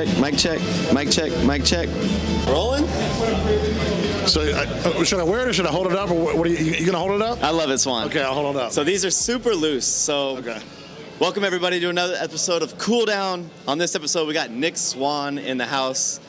check, mic check, mic check, mic check. Rolling? So should I wear it or should I hold it up? Or what are you going to hold it up? I love it, Swan. Okay, I'll hold it up. So these are super loose. So Okay. Welcome everybody to another episode of Cool Down. On this episode, we got Nick Swann in the house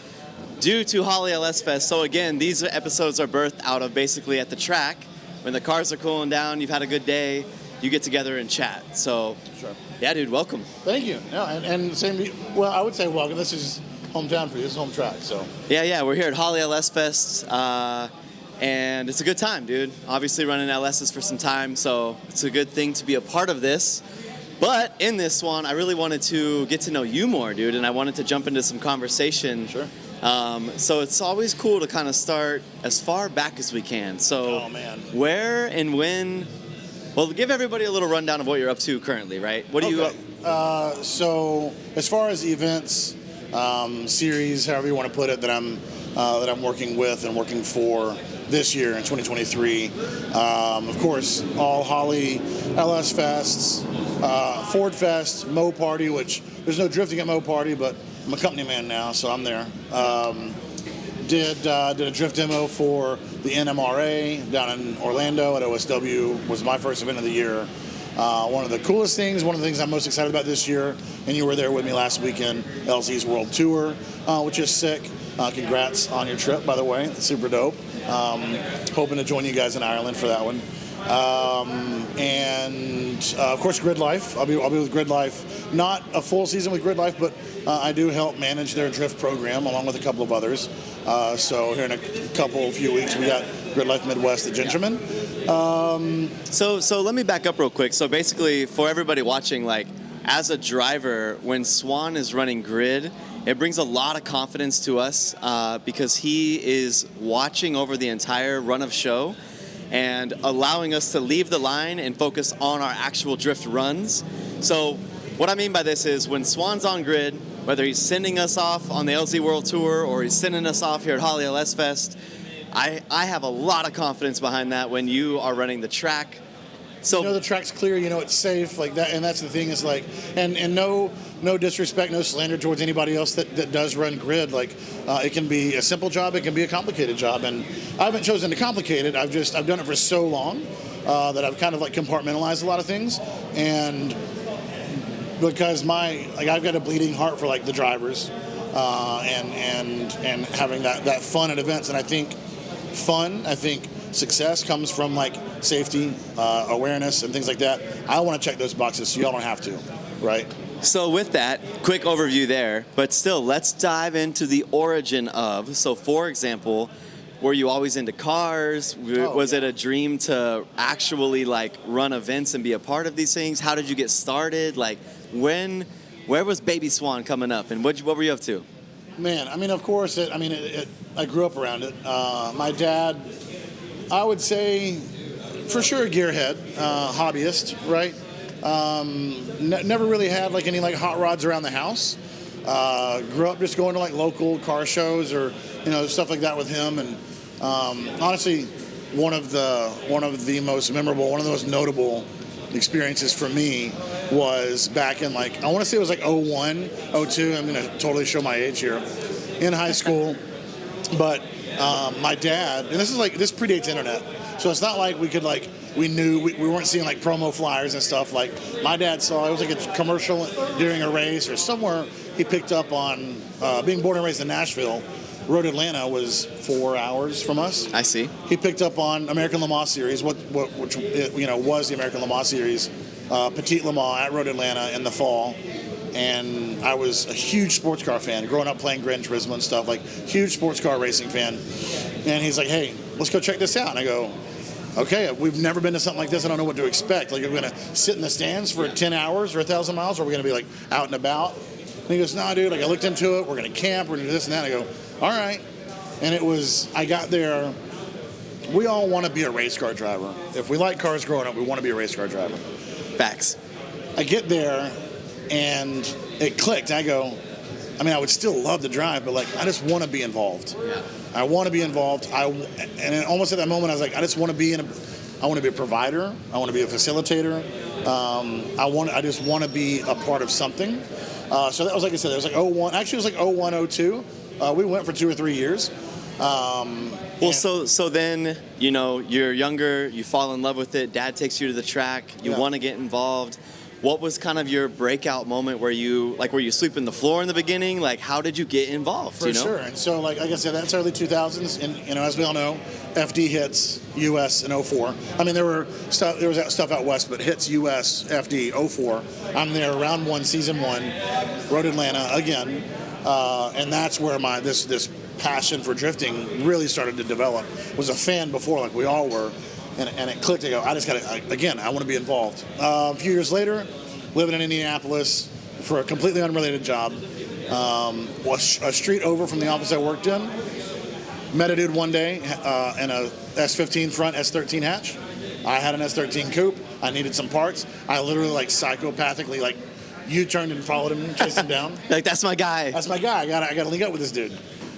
due to Holly LS Fest. So again, these episodes are birthed out of basically at the track. When the cars are cooling down, you've had a good day, you get together and chat. So, Sure. Yeah, dude, welcome. Thank you. Yeah, and same. Well, I would say welcome. This is hometown for you. This is home track. So. Yeah, we're here at Holly LS Fest, and it's a good time, dude. Obviously running LSs for some time, so it's a good thing to be a part of this. But in this one, I really wanted to get to know you more, dude, and I wanted to jump into some conversation. Sure. So it's always cool to kind of start as far back as we can. So Oh, man. Where and when? Well, give everybody a little rundown of what you're up to currently, right? What do you? So as far as events, series, however you want to put it, that I'm working with and working for this year in 2023. Of course, all Holly LS Fests, Ford Fest, Mo Party, which there's no drifting at Mo Party, but I'm a company man now, so I'm there. Did a drift demo for the NMRA down in Orlando at OSW. Was my first event of the year. One of the coolest things, one of the things I'm most excited about this year, and you were there with me last weekend, LZ's World Tour, which is sick. Congrats on your trip, by the way. It's super dope. Hoping to join you guys in Ireland for that one. Of course, Grid Life. I'll be with Grid Life. Not a full season with Grid Life, but I do help manage their drift program along with a couple of others. So here in a few weeks, we got Grid Life Midwest at Gingerman. So let me back up real quick. So basically, for everybody watching, like as a driver, when Swan is running Grid, it brings a lot of confidence to us because he is watching over the entire run of show and allowing us to leave the line and focus on our actual drift runs. So what I mean by this is when Swan's on Grid, whether he's sending us off on the LZ World Tour or he's sending us off here at Holly LS Fest, I have a lot of confidence behind that when you are running the track. So you know the track's clear, you know it's safe, like that, and that's the thing is like, and no disrespect, no slander towards anybody else that does run Grid. Like, it can be a simple job, it can be a complicated job, and I haven't chosen to complicate it. I've done it for so long that I've kind of like compartmentalized a lot of things, and because I've got a bleeding heart for like the drivers, and having that fun at events, and I think success comes from like safety, awareness, and things like that. I want to check those boxes so y'all don't have to, right? So with that, quick overview there, but still, let's dive into the origin of. So for example, were you always into cars? Was it a dream to actually like run events and be a part of these things? How did you get started? Like where was Baby Swan coming up and what were you up to? Man, I mean, of course, I grew up around it. My dad, I would say, for sure, a gearhead, hobbyist, right? Never really had like any like hot rods around the house. Grew up just going to like local car shows or stuff like that with him. And honestly, one of the most memorable, one of the most notable experiences for me was back in like, I want to say it was like 01, 02. I'm going to totally show my age here. In high school, but my dad, and this predates internet, so it's not like we could like we weren't seeing like promo flyers and stuff. Like my dad saw it was like a commercial during a race or somewhere he picked up on. Being born and raised in Nashville, Road Atlanta was 4 hours from us. I see. He picked up on American Le Mans Series, which was the American Le Mans Series, Petite Le Mans at Road Atlanta in the fall. And I was a huge sports car fan, growing up playing Gran Turismo and stuff, like huge sports car racing fan. And he's like, hey, let's go check this out. And I go, okay, we've never been to something like this. I don't know what to expect. Like, are we going to sit in the stands for 10 hours or 1,000 miles? Or are we going to be like out and about? And he goes, no, dude, like I looked into it. We're going to camp. We're going to do this and that. And I go, all right. And I got there. We all want to be a race car driver. If we like cars growing up, we want to be a race car driver. Facts. I get there. And it clicked. I go, I would still love to drive, but like, I just want to be involved. Yeah. I want to be involved. And almost at that moment, I was like, I just want to be a provider. I want to be a facilitator. I just want to be a part of something. So that was, like I said, it was like '01. Actually, it was like '01, '02. We went for 2 or 3 years. Well, so then, you know, you're younger, you fall in love with it, dad takes you to the track, you want to get involved. What was kind of your breakout moment were you sweeping the floor in the beginning? Like, how did you get involved? For sure. And so, like I said, that's early 2000s. And, you know, as we all know, FD hits US in '04. I mean, there was stuff out west, but hits US, FD, '04. I'm there round 1, season 1, rode Atlanta again. And that's where this passion for drifting really started to develop. Was a fan before, like we all were. And it clicked. I go, I want to be involved. A few years later, living in Indianapolis for a completely unrelated job, was a street over from the office I worked in. Met a dude one day in a S15 front S13 hatch. I had an S13 coupe. I needed some parts. I literally, like, psychopathically, like, U-turned and followed him, chased him down. Like, that's my guy. That's my guy. I got to link up with this dude.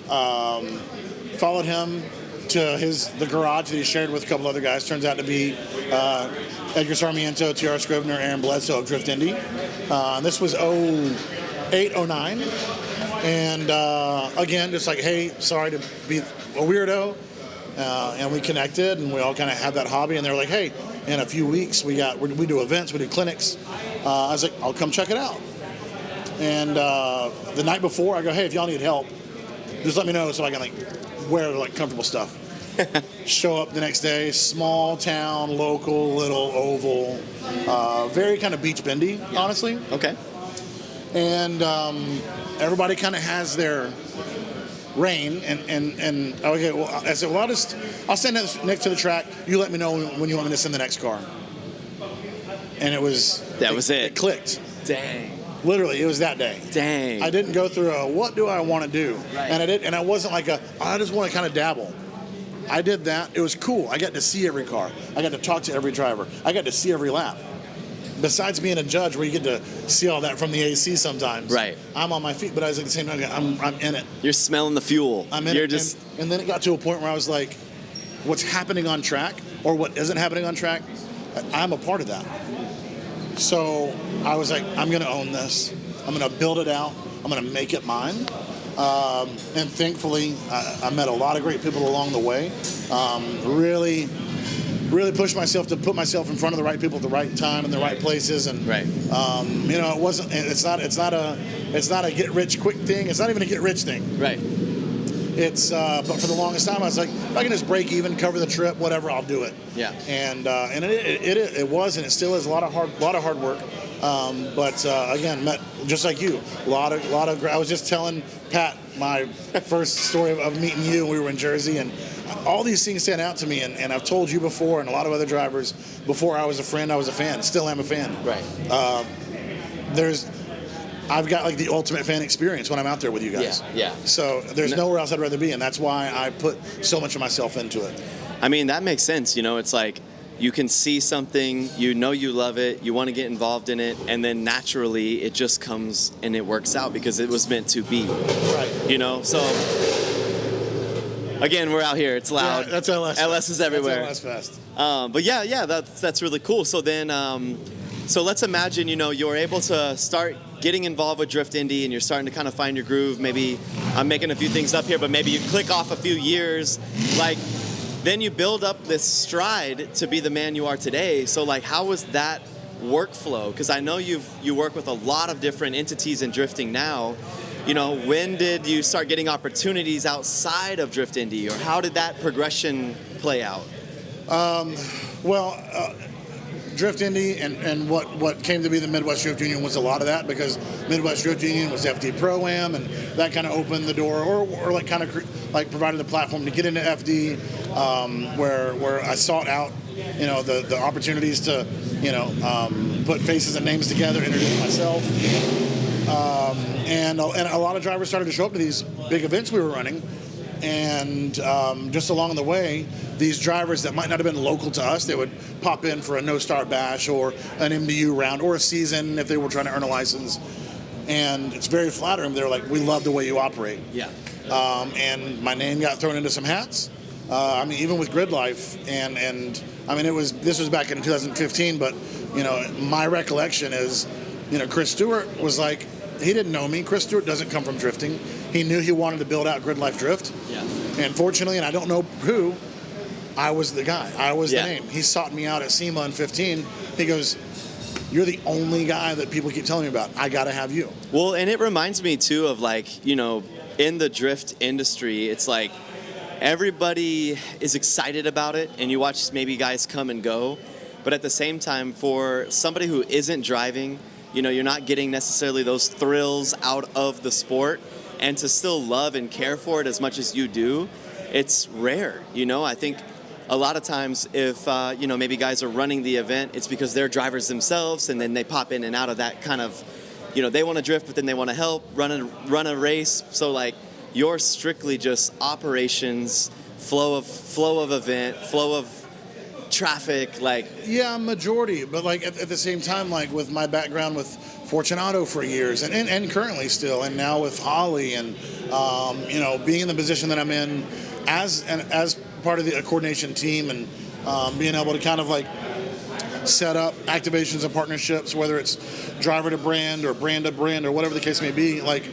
Followed him to the garage that he shared with a couple other guys. Turns out to be Edgar Sarmiento, T.R. Scrivener, Aaron Bledsoe of Drift Indy. This was '08, '09. And again, just like, hey, sorry to be a weirdo. And we connected, and we all kind of had that hobby. And they were like, hey, in a few weeks, we do events, we do clinics. I was like, I'll come check it out. And the night before, I go, hey, if y'all need help, just let me know so I can, like, wear, like, comfortable stuff. Show up the next day, small town, local, little oval, very kind of beach bendy, honestly. Okay. And everybody kind of has their reign, and okay, well, I said, well, I'll stand next to the track. You let me know when you want me to send the next car. And it was it. It clicked. Dang. Literally, it was that day. Dang. I didn't go through what do I want to do, right. And I wasn't like I just want to kind of dabble. I did that. It was cool. I got to see every car. I got to talk to every driver. I got to see every lap. Besides being a judge, where you get to see all that from the AC sometimes. Right. I'm on my feet, but I was at the same time, I'm in it. You're smelling the fuel. I'm in it. And then it got to a point where I was like, what's happening on track or what isn't happening on track, I'm a part of that. So I was like, I'm going to own this. I'm going to build it out. I'm going to make it mine. And thankfully, I met a lot of great people along the way. Really pushed myself to put myself in front of the right people at the right time and the right places. And right. You know, it's not a get rich quick thing. It's not even a get rich thing. Right. It's but for the longest time I was like, if I can just break even, cover the trip, whatever, I'll do it. Yeah. And it was, and it still is a lot of hard work. But again, met just like you, a lot of. I was just telling Pat my first story of meeting you. We were in Jersey, and all these things stand out to me. And I've told you before, and a lot of other drivers before. I was a friend. I was a fan. Still am a fan. Right. I've got like the ultimate fan experience when I'm out there with you guys. Yeah. So there's nowhere else I'd rather be, and that's why I put so much of myself into it. I mean, that makes sense. You know, it's like you can see something, you know you love it, you want to get involved in it, and then naturally it just comes and it works out because it was meant to be. Right. You know, so again, we're out here. It's loud. Yeah, that's LS. LS is everywhere. That's LS Fest. But yeah, that's really cool. So then, so let's imagine, you know, you're able to start getting involved with Drift Indy and you're starting to kind of find your groove. Maybe I'm making a few things up here, but maybe you click off a few years. Like, then you build up this stride to be the man you are today. So, like, how was that workflow? Because I know you work with a lot of different entities in drifting now. You know, when did you start getting opportunities outside of Drift Indy, or how did that progression play out? Drift Indy and what came to be the Midwest Drift Union was a lot of that, because Midwest Drift Union was FD Pro-Am, and that kind of opened the door, or like kind of like provided the platform to get into FD, where I sought out, you know, the opportunities to, you know, put faces and names together, introduce myself, and a lot of drivers started to show up to these big events we were running. And just along the way, these drivers that might not have been local to us, they would pop in for a no-start bash or an MDU round or a season if they were trying to earn a license. And it's very flattering. They're like, we love the way you operate. Yeah. And my name got thrown into some hats. I mean, even with Grid Life, and I mean, this was back in 2015, but, you know, my recollection is, you know, Chris Stewart was like, he didn't know me. Chris Stewart doesn't come from drifting. He knew he wanted to build out Grid Life Drift. Yeah. And fortunately, and I don't know who, I was the guy. I was Yeah. the name. He sought me out at SEMA in 15. He goes, "You're the only guy that people keep telling me about. I got to have you." Well, and it reminds me too of like, you know, in the drift industry, it's like everybody is excited about it, and you watch maybe guys come and go. But at the same time, for somebody who isn't driving, you know, you're not getting necessarily those thrills out of the sport, and to still love and care for it as much as you do, it's rare. You know, I think a lot of times if, you know, maybe guys are running the event, it's because they're drivers themselves, and then they pop in and out of that kind of, you know, they want to drift, but then they want to help run a race. So like you're strictly just operations, flow of event, flow of traffic, like. Yeah, majority. But like at the same time, like with my background with Fortunato for years and currently still, and now with Holly, and you know, being in the position that I'm in as part of the coordination team, and being able to kind of like set up activations and partnerships, whether it's driver to brand or brand to brand or whatever the case may be. Like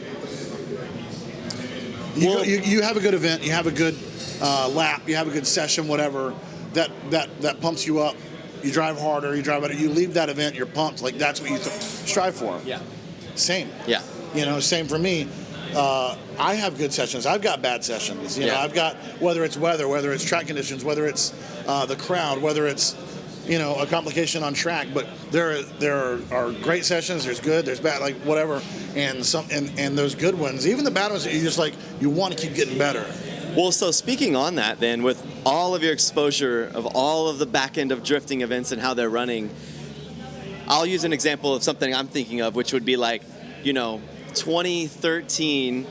you have a good event, you have a good lap, you have a good session, whatever that pumps you up. You drive harder, you drive better. You leave that event, you're pumped. Like that's what you strive for. Yeah. Same. Yeah. You know, same for me. I have good sessions. I've got bad sessions. You know, I've got, whether it's weather, whether it's track conditions, whether it's the crowd, whether it's, you know, a complication on track. But there are great sessions. There's good. There's bad. Like whatever. And those good ones, even the bad ones, you just like you want to keep getting better. Well, so speaking on that, then, with all of your exposure of all of the back end of drifting events and how they're running, I'll use an example of something I'm thinking of, which would be like, you know, 2013,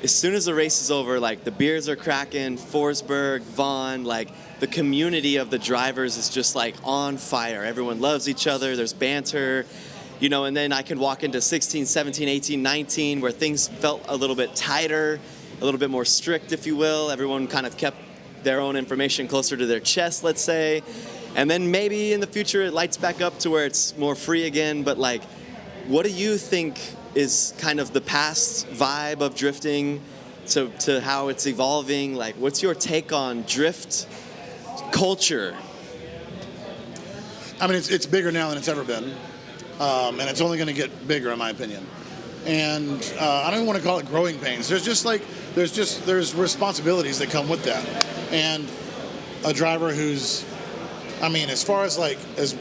as soon as the race is over, like the beers are cracking, Forsberg, Vaughn, like the community of the drivers is just like on fire. Everyone loves each other, there's banter, you know, and then I can walk into 16, 17, 18, 19, where things felt a little bit tighter, a little bit more strict, if you will. Everyone kind of kept their own information closer to their chest, let's say. And then maybe in the future it lights back up to where it's more free again. But like, what do you think is kind of the past vibe of drifting to how it's evolving? Like, what's your take on drift culture? I mean, it's bigger now than it's ever been. And it's only going to get bigger, in my opinion. And I don't even want to call it growing pains. There's responsibilities that come with that. And a driver who's, I mean, as far as like as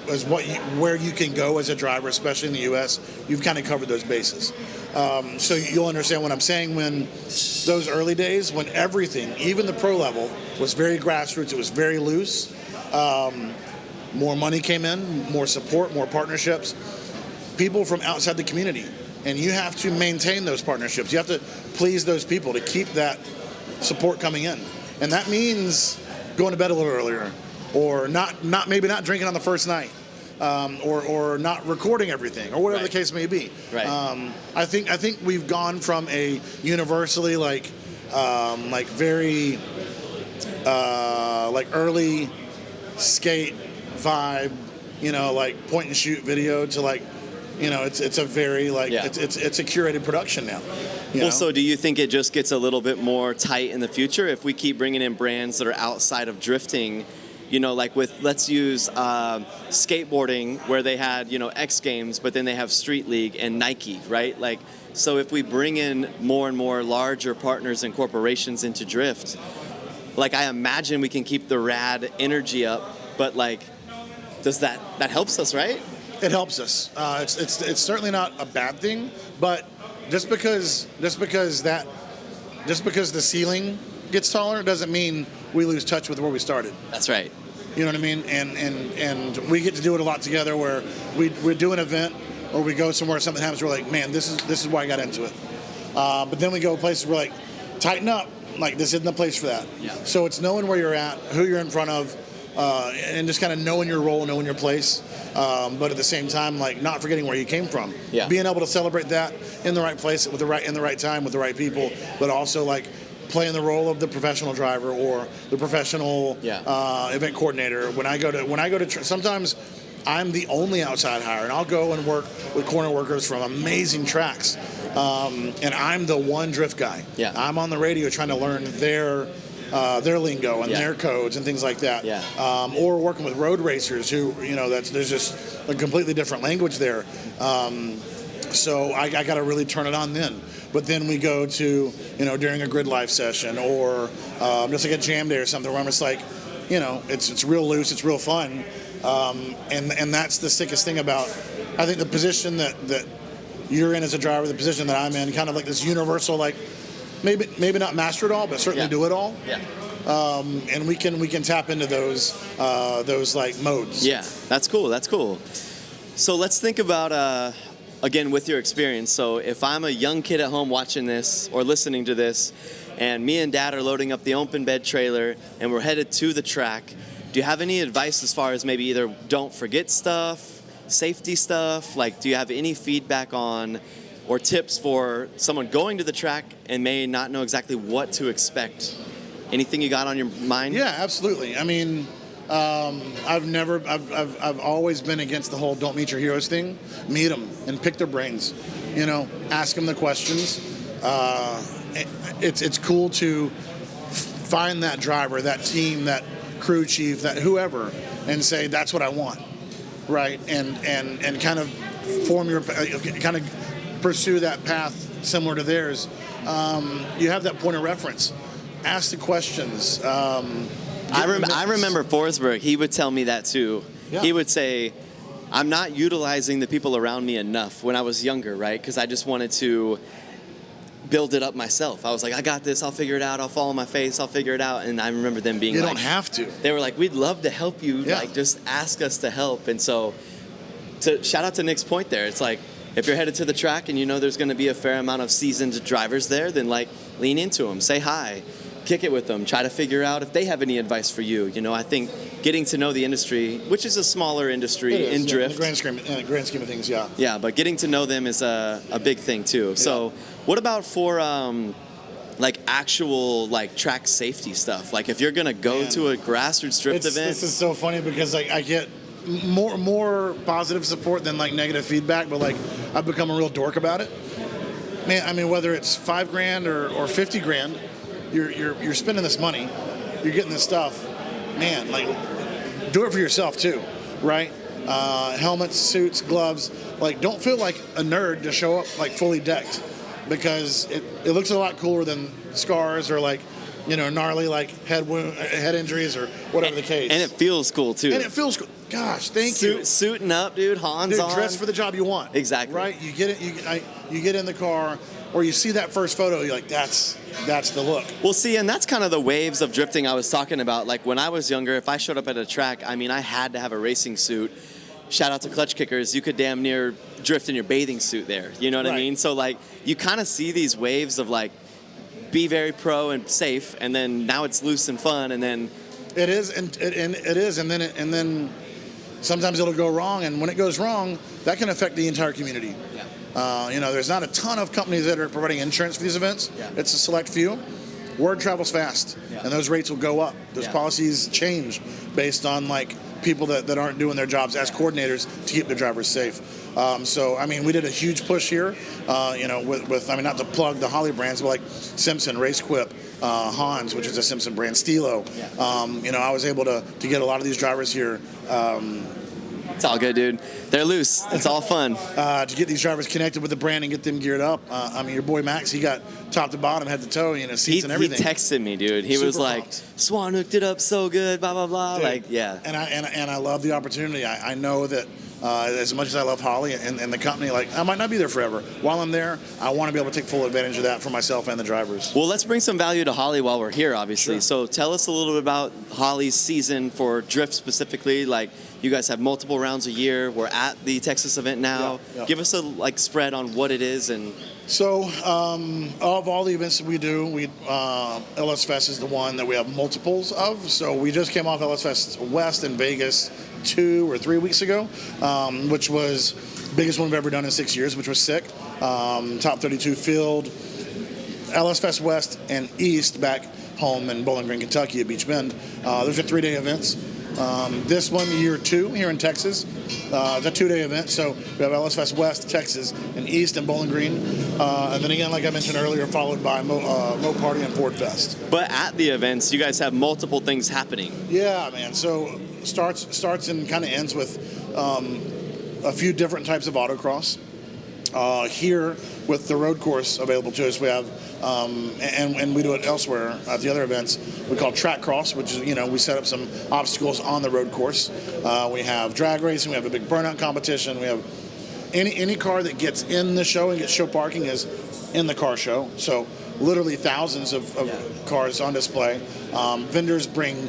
where you can go as a driver, especially in the U.S., you've kind of covered those bases. So you'll understand what I'm saying when those early days, when everything, even the pro level, was very grassroots. It was very loose. More money came in, more support, more partnerships. People from outside the community. And you have to maintain those partnerships. You have to please those people to keep that support coming in. And that means going to bed a little earlier, or maybe not drinking on the first night, or not recording everything, or whatever the case may be. Right. I think we've gone from a universally like very like early skate vibe, you know, like point and shoot video to like, you know, it's a very like it's a curated production now. Well, so do you think it just gets a little bit more tight in the future if we keep bringing in brands that are outside of drifting? You know, like with, let's use skateboarding, where they had, you know, X Games, but then they have Street League and Nike, right? Like, so if we bring in more and more larger partners and corporations into drift, like I imagine we can keep the rad energy up, but like, does that helps us, right? It helps us. It's certainly not a bad thing, but just because the ceiling gets taller doesn't mean we lose touch with where we started. That's right. You know what I mean? And we get to do it a lot together, where we do an event or we go somewhere, something happens, we're like, man, this is why I got into it. But then we go places where we're like, tighten up. Like, this isn't the place for that. Yeah. So it's knowing where you're at, who you're in front of, and just kind of knowing your role, knowing your place. But at the same time, like, not forgetting where you came from. Yeah. Being able to celebrate that in the right place, in the right time, with the right people, but also like playing the role of the professional driver or the professional event coordinator. When I go to sometimes I'm the only outside hire, and I'll go and work with corner workers from amazing tracks. and I'm the one drift guy. Yeah. I'm on the radio trying to learn their lingo and their codes and things like that. Yeah. Or working with road racers who, there's just a completely different language there. So I got to really turn it on then. But then we go to, during a grid life session or just like a jam day or something where I'm just like, it's real loose, it's real fun. And that's the sickest thing about, I think, the position that you're in as a driver, the position that I'm in, kind of like this universal, like, maybe not master it all, but certainly do it all. Yeah. And we can tap into those like modes. Yeah, that's cool. That's cool. So let's think about again with your experience. So if I'm a young kid at home watching this or listening to this, and me and Dad are loading up the open bed trailer and we're headed to the track, do you have any advice as far as maybe either don't forget stuff, safety stuff? Like, do you have any feedback on or tips for someone going to the track and may not know exactly what to expect? Anything you got on your mind? Yeah, absolutely. I mean, I've always been against the whole don't meet your heroes thing. Meet them and pick their brains. Ask them the questions. It's cool to find that driver, that team, that crew chief, that whoever, and say that's what I want, right? And kind of form your kind of pursue that path similar to theirs. You have that point of reference. Ask the questions. I remember Forsberg. He would tell me that too. Yeah. He would say, "I'm not utilizing the people around me enough." When I was younger, right? Because I just wanted to build it up myself. I was like, I got this, I'll figure it out, I'll follow my face, I'll figure it out. And I remember them being you like, don't have to. They were like, we'd love to help you, like just ask us to help. And so shout out to Nick's point there. It's like, if you're headed to the track and there's going to be a fair amount of seasoned drivers there, then like lean into them, say hi, kick it with them, try to figure out if they have any advice for you. I think getting to know the industry, which is a smaller industry in drift. In the grand scheme of things, yeah. Yeah, but getting to know them is a big thing too. Yeah. So what about for like actual like track safety stuff? Like if you're going to go to a grassroots drift event. This is so funny because like I get more positive support than like negative feedback, but like I've become a real dork about it. Man, I mean, whether it's $5,000 or $50,000, you're spending this money, you're getting this stuff. Man, like do it for yourself too, right? Helmets, suits, gloves. Like don't feel like a nerd to show up like fully decked, because it looks a lot cooler than scars or like gnarly like head injuries or whatever the case. And it feels cool too. And it feels cool. Gosh, thank you. Suiting up, dude. Hans on. Dress for the job you want. Exactly. Right? You get it. You get in the car, or you see that first photo. You're like, that's the look. Well, see, and that's kind of the waves of drifting I was talking about. Like when I was younger, if I showed up at a track, I mean, I had to have a racing suit. Shout out to Clutch Kickers. You could damn near drift in your bathing suit there. You know what I mean? So like, you kind of see these waves of like, be very pro and safe, and then now it's loose and fun, and then it is, and then sometimes it'll go wrong, and when it goes wrong, that can affect the entire community. Yeah. There's not a ton of companies that are providing insurance for these events. Yeah. It's a select few. Word travels fast, and those rates will go up. Those policies change based on like people that aren't doing their jobs as coordinators to keep their drivers safe. So, I mean, we did a huge push here, with I mean, not to plug the Holly brands, but like Simpson, Race Quip, Hans, which is a Simpson brand, Stilo. Yeah. I was able to get a lot of these drivers here. It's all good, dude. They're loose. It's all fun. To get these drivers connected with the brand and get them geared up. I mean, your boy Max, he got top to bottom, head to toe, seats and everything. He texted me, dude. He was like, Swann hooked it up so good, blah, blah, blah. Dude, like, yeah. And I love the opportunity. I know that as much as I love Holly and the company, like I might not be there forever. While I'm there, I want to be able to take full advantage of that for myself and the drivers. Well, let's bring some value to Holly while we're here, obviously. Sure. So tell us a little bit about Holly's season for drift specifically. Like, you guys have multiple rounds a year. We're at the Texas event now. Yeah. Give us a spread on what it is. And so of all the events that we do, LS Fest is the one that we have multiples of. So we just came off LS Fest West in Vegas 2 or 3 weeks ago, which was the biggest one we've ever done in 6 years, which was sick. Top 32 field. LS Fest West and East back home in Bowling Green, Kentucky at Beach Bend. Those are 3-day events. This one, year 2 here in Texas. It's a 2-day event, so we have LS Fest West, Texas, and East, and Bowling Green. And then again, like I mentioned earlier, followed by Mo Party and Ford Fest. But at the events, you guys have multiple things happening. Yeah, man. So starts and kind of ends with a few different types of autocross. Here, with the road course available to us, we have, and we do it elsewhere at the other events, we call track cross, which is, we set up some obstacles on the road course. We have drag racing, we have a big burnout competition, we have any car that gets in the show and gets show parking is in the car show. So literally thousands of cars on display. Vendors bring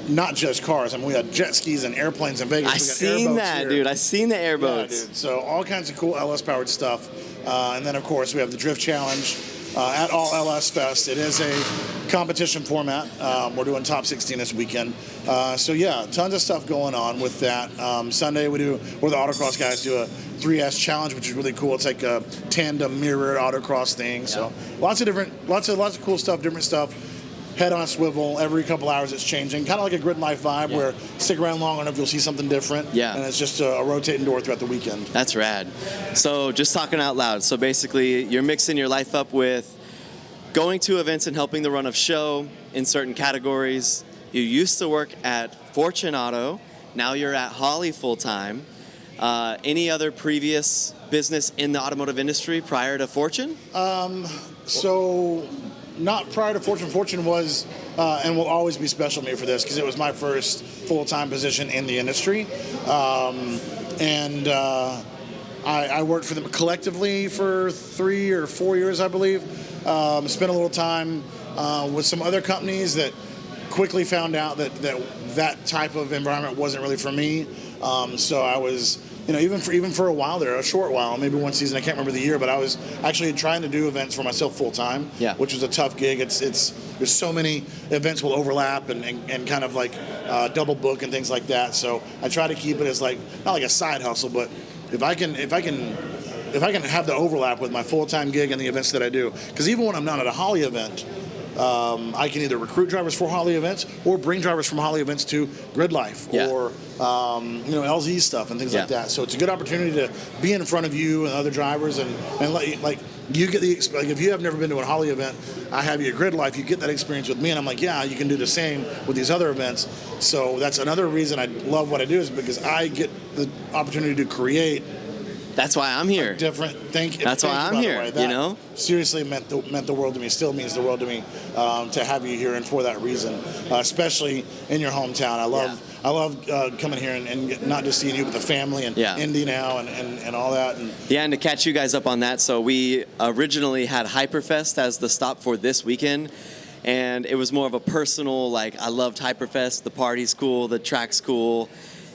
not just cars. I mean, we had jet skis and airplanes in Vegas. I seen that, here. Dude. I seen the airboats. Yeah, dude. So all kinds of cool LS-powered stuff. And then, of course, we have the Drift Challenge at all LS Fest. It is a competition format. We're doing top 16 this weekend. So, yeah, tons of stuff going on with that. Sunday, where the autocross guys do a 3S challenge, which is really cool. It's like a tandem mirrored autocross thing. Yeah. So lots of cool stuff, different stuff. Head on a swivel. Every couple hours it's changing. Kind of like a Grid Life vibe where stick around long enough, you'll see something different. Yeah. And it's just a rotating door throughout the weekend. That's rad. So just talking out loud. So basically you're mixing your life up with going to events and helping the run of show in certain categories. You used to work at Fortune Auto. Now you're at Holley full-time. Any other previous business in the automotive industry prior to Fortune? So not prior to Fortune. Fortune was and will always be special to me for this because it was my first full-time position in the industry. I worked for them collectively for 3 or 4 years, I believe. Spent a little time with some other companies that quickly found out that type of environment wasn't really for me. So I was, even for a while there, a short while, maybe one season, I can't remember the year, but I was actually trying to do events for myself full time, which was a tough gig. There's so many events will overlap and kind of like double book and things like that. So I try to keep it as not like a side hustle, but if I can have the overlap with my full time gig and the events that I do, because even when I'm not at a Holley event, I can either recruit drivers for Holley events or bring drivers from Holley events to Grid Life or LZ stuff and things like that. So it's a good opportunity to be in front of you and other drivers and you get if you have never been to a Holley event, I have you at Grid Life, you get that experience with me, and I'm like, yeah, you can do the same with these other events. So that's another reason I love what I do, is because I get the opportunity to create. That's why I'm here. That's why I'm here. That seriously meant the world to me. Still means the world to me to have you here, and for that reason, especially in your hometown. I love coming here and not just seeing you, but the family and Indy now and all that. And to catch you guys up on that, so we originally had Hyperfest as the stop for this weekend. And it was more of a personal, I loved Hyperfest. The party's cool, the track's cool.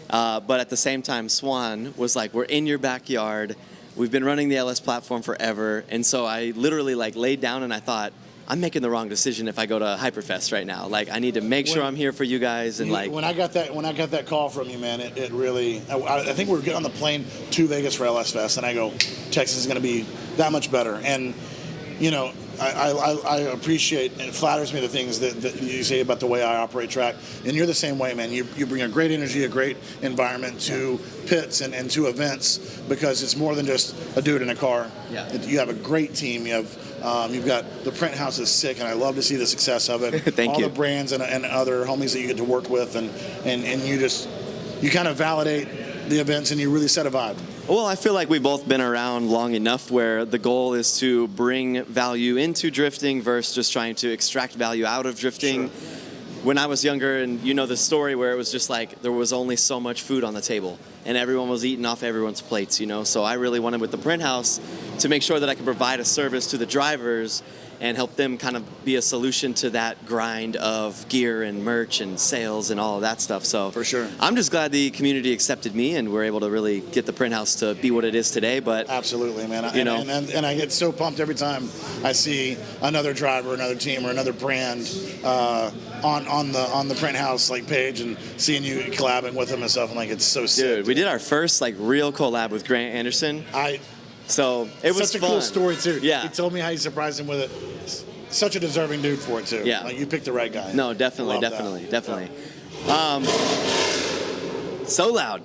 But at the same time, Swann was like, we're in your backyard. We've been running the LS platform forever. And so I literally laid down and I thought, I'm making the wrong decision if I go to Hyperfest right now. I need to make sure I'm here for you guys. And when I got that call from you, man, it really, I think we were getting on the plane to Vegas for LS Fest, and I go, Texas is going to be that much better. And, I appreciate, and it flatters me the things that you say about the way I operate track. And you're the same way, man. You bring a great energy, a great environment to pits and to events, because it's more than just a dude in a car. You have a great team. You've got the print house is sick, and I love to see the success of it. Thank you. All the brands and other homies that you get to work with, and you kind of validate the events and you really set a vibe. Well, I feel like we've both been around long enough where the goal is to bring value into drifting versus just trying to extract value out of drifting. Sure. When I was younger, and the story where it was just there was only so much food on the table and everyone was eating off everyone's plates, So I really wanted with the print house to make sure that I could provide a service to the drivers and help them kind of be a solution to that grind of gear and merch and sales and all of that stuff. So for sure, I'm just glad the community accepted me and we're able to really get the print house to be what it is today. But absolutely, man, and I get so pumped every time I see another driver, another team, or another brand on the print house page and seeing you collabing with them and stuff. And it's so sick. Dude, we did our first real collab with Grant Anderson. So it was such a cool story too. Yeah, he told me how you surprised him with it. Such a deserving dude for it too. Yeah, you picked the right guy. No, definitely. So loud.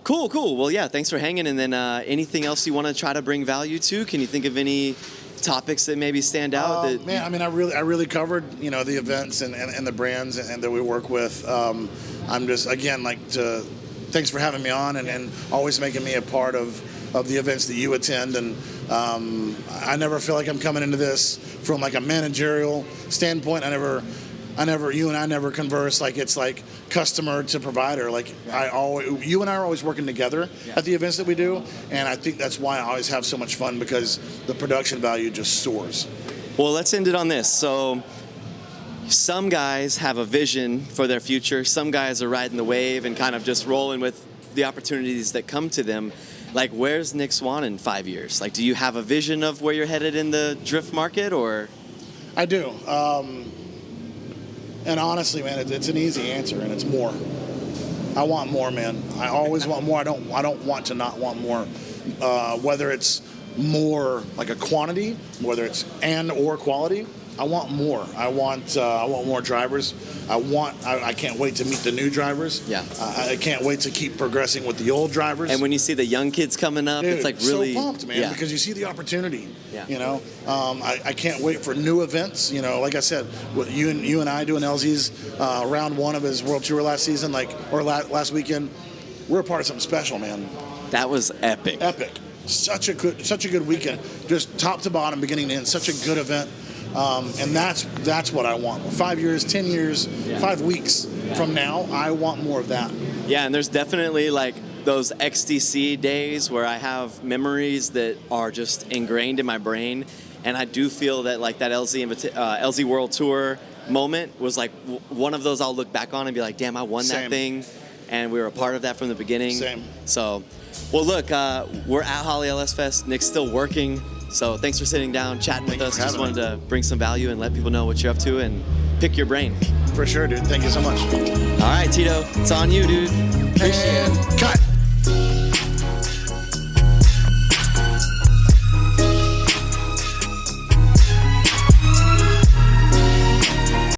Cool. Well, yeah, thanks for hanging. And then anything else you want to try to bring value to? Can you think of any topics that maybe stand out? Man, I mean, I really covered, the events and the brands and that we work with. I'm just, again, thanks for having me on and always making me a part of the events that you attend. And I never feel like I'm coming into this from like a managerial standpoint. You and I never converse like it's like customer to provider. You and I are always working together at the events that we do, and I think that's why I always have so much fun, because the production value just soars. Well, let's end it on this. So some guys have a vision for their future. Some guys are riding the wave and kind of just rolling with the opportunities that come to them. Like, where's Nick Swann in 5 years? Like, do you have a vision of where you're headed in the drift market, or? I do. And honestly, man, it's an easy answer, and it's more. I want more, man. I always want more. I don't want to not want more. Whether it's more like a quantity, whether it's or quality, I want more. I want more drivers. I can't wait to meet the new drivers. Yeah. I can't wait to keep progressing with the old drivers. And when you see the young kids coming up, dude, it's like really so pumped, man, because you see the opportunity. Yeah. I can't wait for new events. Like I said, with you and I doing LZ's round one of his World Tour last season, last weekend, we're a part of something special, man. That was epic. Epic. Such a good weekend, just top to bottom, beginning to end. Such a good event. And that's what I want. 5 years, 10 years, 5 weeks from now, I want more of that. Yeah, and there's definitely those XDC days where I have memories that are just ingrained in my brain, and I do feel that that LZ World Tour moment was one of those I'll look back on and be like, damn, I won that thing, and we were a part of that from the beginning. Same. So, well, look, we're at Holly LS Fest. Nick's still working. So thanks for sitting down, chatting with us. Just wanted to bring some value and let people know what you're up to and pick your brain. For sure, dude. Thank you so much. All right, Tito. It's on you, dude. Appreciate it. Cut.